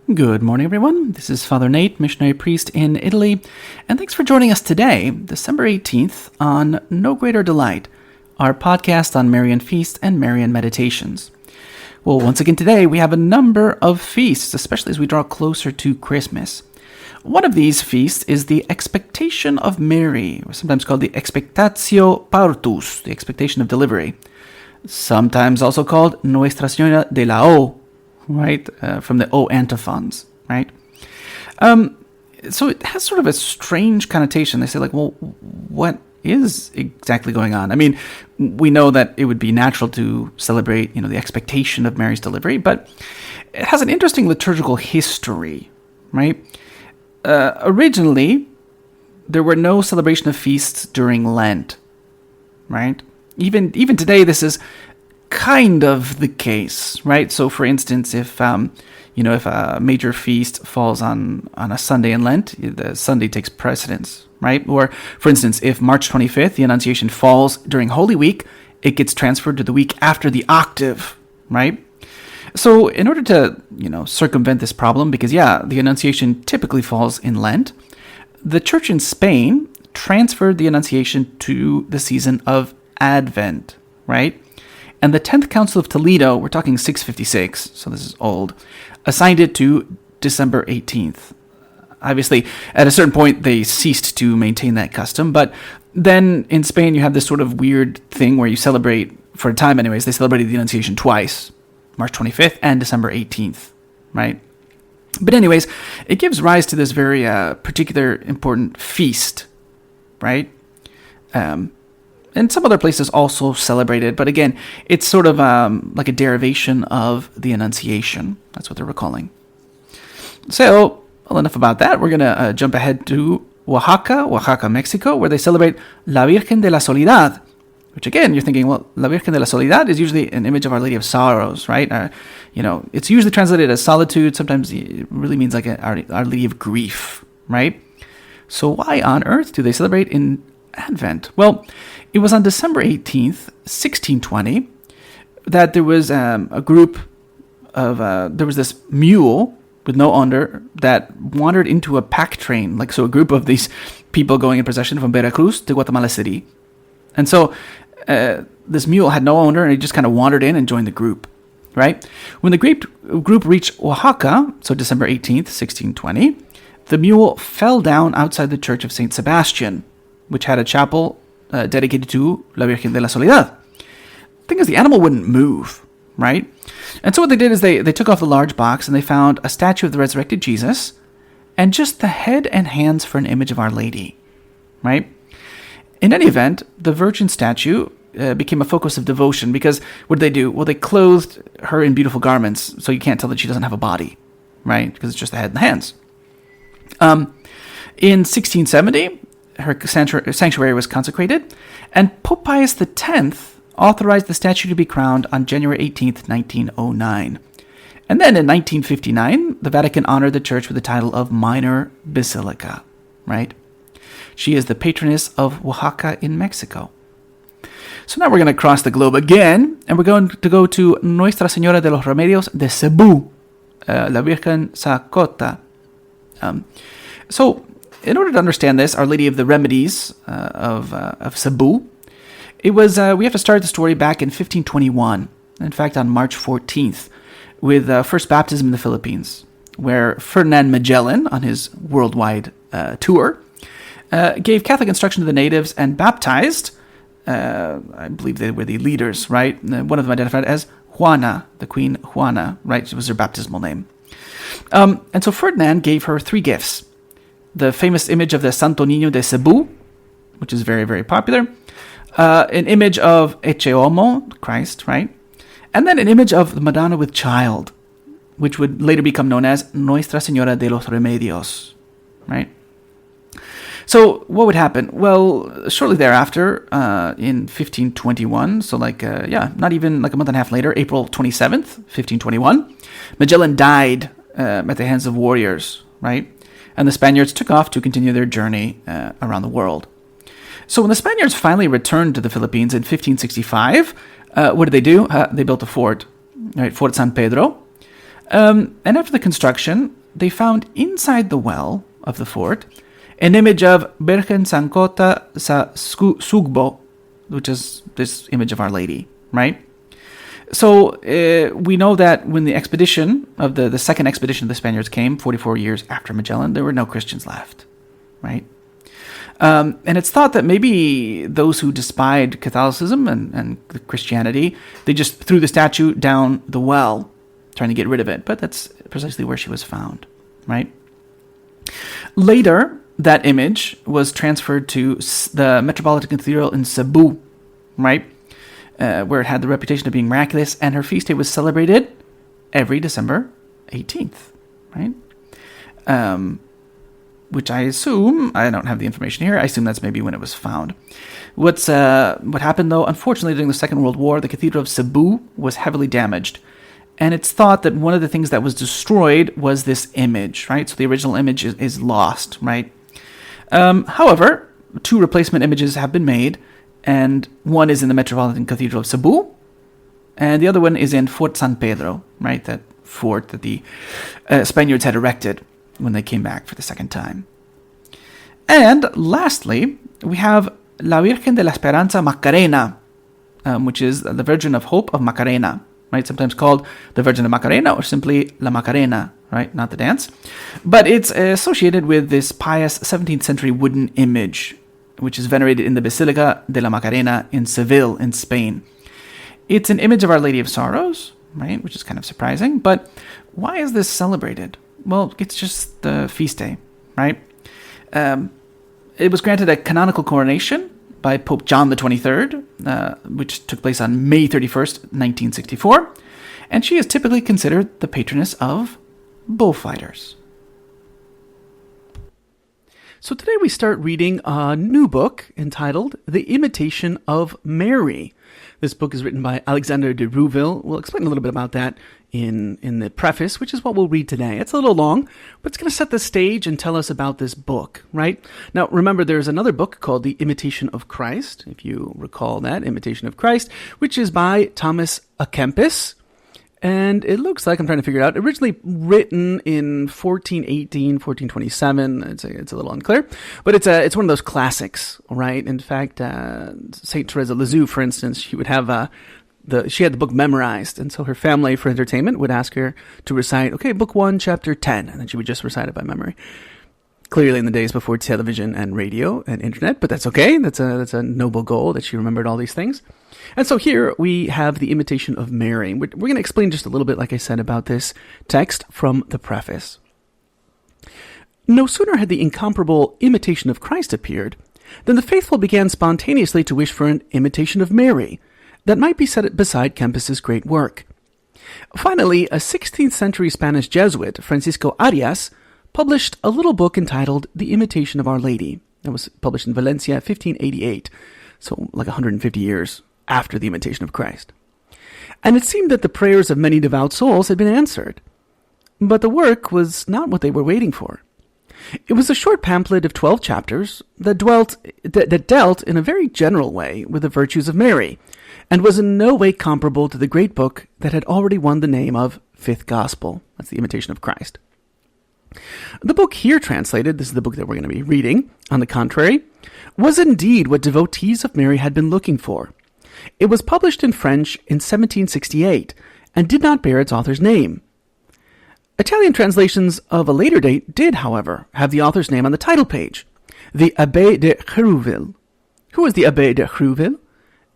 Good morning, everyone. This is Father Nate, missionary priest in Italy, and thanks for joining us today, December 18th, on No Greater Delight, our podcast on Marian feasts and Marian meditations. Well, once again today, we have a number of feasts, especially as we draw closer to Christmas. One of these feasts is the Expectation of Mary, or sometimes called the Expectatio Partus, the expectation of delivery, sometimes also called Nuestra Señora de la O, right, from the O antiphons, right? So it has sort of a strange connotation. They say, like, well, what is exactly going on? I mean, we know that it would be natural to celebrate, the expectation of Mary's delivery, but it has an interesting liturgical history, right? Originally, there were no celebration of feasts during Lent, right? Even today, this is kind of the case, right? So, for instance, if if a major feast falls on a Sunday in Lent, the Sunday takes precedence, right? Or, for instance, if March 25th, the Annunciation falls during Holy Week, it gets transferred to the week after the octave, right? So, in order to circumvent this problem, because the Annunciation typically falls in Lent, the Church in Spain transferred the Annunciation to the season of Advent, right? And the 10th Council of Toledo, we're talking 656, so this is old, assigned it to December 18th. Obviously, at a certain point, they ceased to maintain that custom, but then in Spain, you have this sort of weird thing where you celebrate, for a time anyways, they celebrated the Annunciation twice, March 25th and December 18th, right? But anyways, it gives rise to this very particular important feast, right? And some other places also celebrate it. But again, it's sort of like a derivation of the Annunciation. That's what they're recalling. So, well, enough about that. We're going to jump ahead to Oaxaca, Mexico, where they celebrate La Virgen de la Soledad. Which again, you're thinking, well, La Virgen de la Soledad is usually an image of Our Lady of Sorrows, right? It's usually translated as solitude. Sometimes it really means like Our Lady of Grief, right? So why on earth do they celebrate in Advent? Well, it was on December 18th, 1620, that there was a group of, there was this mule with no owner that wandered into a pack train, a group of these people going in procession from Veracruz to Guatemala City. And so this mule had no owner, and he just kind of wandered in and joined the group, right? When the group reached Oaxaca, so December 18th, 1620, the mule fell down outside the church of Saint Sebastian, which had a chapel dedicated to La Virgen de la Soledad. The thing is, the animal wouldn't move, right? And so what they did is they took off the large box and they found a statue of the resurrected Jesus and just the head and hands for an image of Our Lady, right? In any event, the Virgin statue became a focus of devotion because what did they do? Well, they clothed her in beautiful garments, so you can't tell that she doesn't have a body, right? Because it's just the head and the hands. In 1670, her sanctuary was consecrated, and Pope Pius X authorized the statue to be crowned on January 18th, 1909. And then in 1959, the Vatican honored the church with the title of Minor Basilica, right? She is the patroness of Oaxaca in Mexico. So now we're going to cross the globe again, and we're going to go to Nuestra Señora de los Remedios de Cebu, La Virgen Sacota. So, in order to understand this, Our Lady of the Remedies of Cebu, it was we have to start the story back in 1521. In fact, on March 14th, with first baptism in the Philippines, where Ferdinand Magellan, on his worldwide tour, gave Catholic instruction to the natives and baptized, I believe they were the leaders, right? One of them identified as Juana, the Queen Juana, right? It was her baptismal name. And so Ferdinand gave her 3 gifts. The famous image of the Santo Niño de Cebu, which is very, very popular. An image of Ecce Homo, Christ, right? And then an image of the Madonna with Child, which would later become known as Nuestra Señora de los Remedios, right? So what would happen? Well, shortly thereafter, in 1521, so not even like a month and a half later, April 27th, 1521, Magellan died at the hands of warriors, right? And the Spaniards took off to continue their journey around the world. So when the Spaniards finally returned to the Philippines in 1565, what did they do? They built a fort, right? Fort San Pedro. And after the construction, they found inside the well of the fort an image of Virgen Sancota sa Sugbo, which is this image of Our Lady, right? So we know that when the expedition of the second expedition of the Spaniards came, 44 years after Magellan, there were no Christians left, right? And it's thought that maybe those who despised Catholicism and Christianity, they just threw the statue down the well, trying to get rid of it. But that's precisely where she was found, right? Later, that image was transferred to the Metropolitan Cathedral in Cebu, right? Where it had the reputation of being miraculous, and her feast day was celebrated every December 18th, right? Which I assume, I don't have the information here, I assume that's maybe when it was found. What happened, though, unfortunately, during the Second World War, the Cathedral of Cebu was heavily damaged. And it's thought that one of the things that was destroyed was this image, right? So the original image is lost, right? However, 2 replacement images have been made, and one is in the Metropolitan Cathedral of Cebu, and the other one is in Fort San Pedro, right? That fort that the Spaniards had erected when they came back for the second time. And lastly, we have La Virgen de la Esperanza Macarena, which is the Virgin of Hope of Macarena, right? Sometimes called the Virgin of Macarena or simply La Macarena, right? Not the dance. But it's associated with this pious 17th century wooden image, which is venerated in the Basilica de la Macarena in Seville, in Spain. It's an image of Our Lady of Sorrows, right? Which is kind of surprising. But why is this celebrated? Well, it's just the feast day, right? It was granted a canonical coronation by Pope John the 23rd, which took place on May 31st, 1964. And she is typically considered the patroness of bullfighters. So today we start reading a new book entitled The Imitation of Mary. This book is written by Alexandre de Rouville. We'll explain a little bit about that in the preface, which is what we'll read today. It's a little long, but it's going to set the stage and tell us about this book, right? Now, remember, there's another book called The Imitation of Christ, if you recall that, Imitation of Christ, which is by Thomas à Kempis. And it looks like, I'm trying to figure it out, originally written in 1418, 1427. It's a little unclear. But it's one of those classics, right? In fact, St. Teresa Lisieux, for instance, she would have she had the book memorized. And so her family, for entertainment, would ask her to recite, okay, book 1, chapter 10. And then she would just recite it by memory. Clearly in the days before television and radio and internet, but that's okay. That's a noble goal that she remembered all these things. And so here we have The Imitation of Mary. We're going to explain just a little bit, like I said, about this text from the preface. No sooner had the incomparable Imitation of Christ appeared than the faithful began spontaneously to wish for an imitation of Mary that might be set beside Kempis's great work. Finally, a 16th century Spanish Jesuit, Francisco Arias, published a little book entitled The Imitation of Our Lady. That was published in Valencia, 1588, so like 150 years after the Imitation of Christ. And it seemed that the prayers of many devout souls had been answered. But the work was not what they were waiting for. It was a short pamphlet of 12 chapters that dealt in a very general way with the virtues of Mary, and was in no way comparable to the great book that had already won the name of Fifth Gospel. That's The Imitation of Christ. The book here translated, this is the book that we're going to be reading, on the contrary, was indeed what devotees of Mary had been looking for. It was published in French in 1768 and did not bear its author's name. Italian translations of a later date did, however, have the author's name on the title page, the Abbé de Hérouville. Who was the Abbé de Hérouville?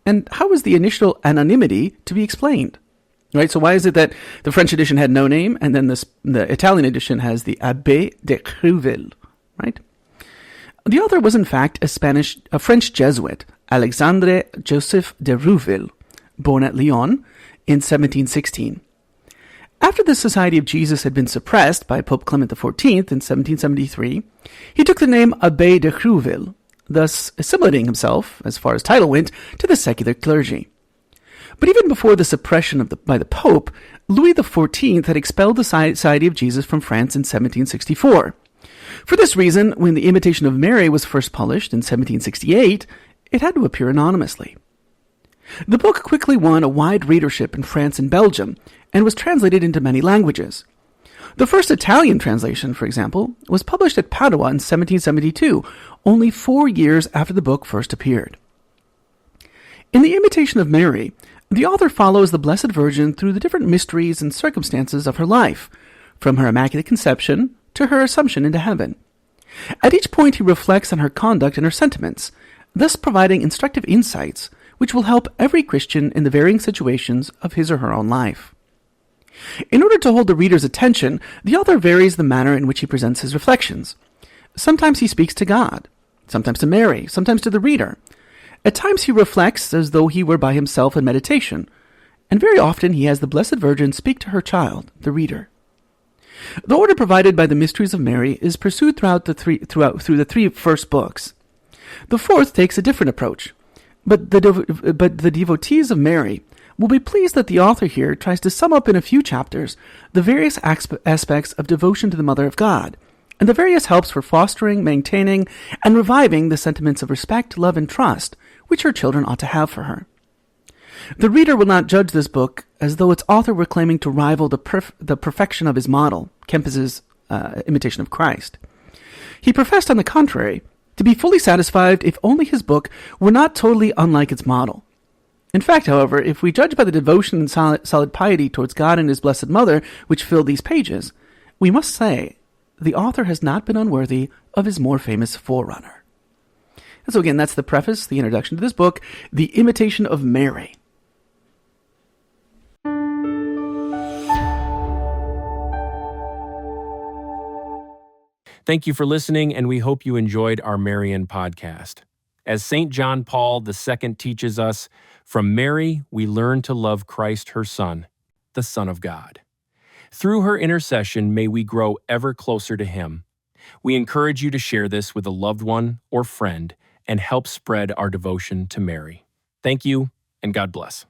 And how was the initial anonymity to be explained? Right, so why is it that the French edition had no name, and then the Italian edition has the Abbé de Hérouville, right? The author was in fact a French Jesuit, Alexandre Joseph de Rouville, born at Lyon in 1716. After the Society of Jesus had been suppressed by Pope Clement XIV in 1773, he took the name Abbé de Hérouville, thus assimilating himself, as far as title went, to the secular clergy. But even before the suppression by the Pope, Louis XIV had expelled the Society of Jesus from France in 1764. For this reason, when The Imitation of Mary was first published in 1768, it had to appear anonymously. The book quickly won a wide readership in France and Belgium, and was translated into many languages. The first Italian translation, for example, was published at Padua in 1772, only 4 years after the book first appeared. In The Imitation of Mary, the author follows the Blessed Virgin through the different mysteries and circumstances of her life, from her Immaculate Conception to her Assumption into heaven. At each point he reflects on her conduct and her sentiments, thus providing instructive insights which will help every Christian in the varying situations of his or her own life. In order to hold the reader's attention, the author varies the manner in which he presents his reflections. Sometimes he speaks to God, sometimes to Mary, sometimes to the reader. At times he reflects as though he were by himself in meditation, and very often he has the Blessed Virgin speak to her child, the reader. The order provided by the Mysteries of Mary is pursued through the 3 first books. The 4th takes a different approach, but the devotees of Mary will be pleased that the author here tries to sum up in a few chapters the various aspects of devotion to the Mother of God, and the various helps for fostering, maintaining, and reviving the sentiments of respect, love, and trust which her children ought to have for her. The reader will not judge this book as though its author were claiming to rival the perfection of his model, Kempis's Imitation of Christ. He professed, on the contrary, to be fully satisfied if only his book were not totally unlike its model. In fact, however, if we judge by the devotion and solid piety towards God and his Blessed Mother which fill these pages, we must say the author has not been unworthy of his more famous forerunner. And so again, that's the preface, the introduction to this book, The Imitation of Mary. Thank you for listening, and we hope you enjoyed our Marian podcast. As St. John Paul II teaches us, from Mary we learn to love Christ, her Son, the Son of God. Through her intercession, may we grow ever closer to him. We encourage you to share this with a loved one or friend and help spread our devotion to Mary. Thank you, and God bless.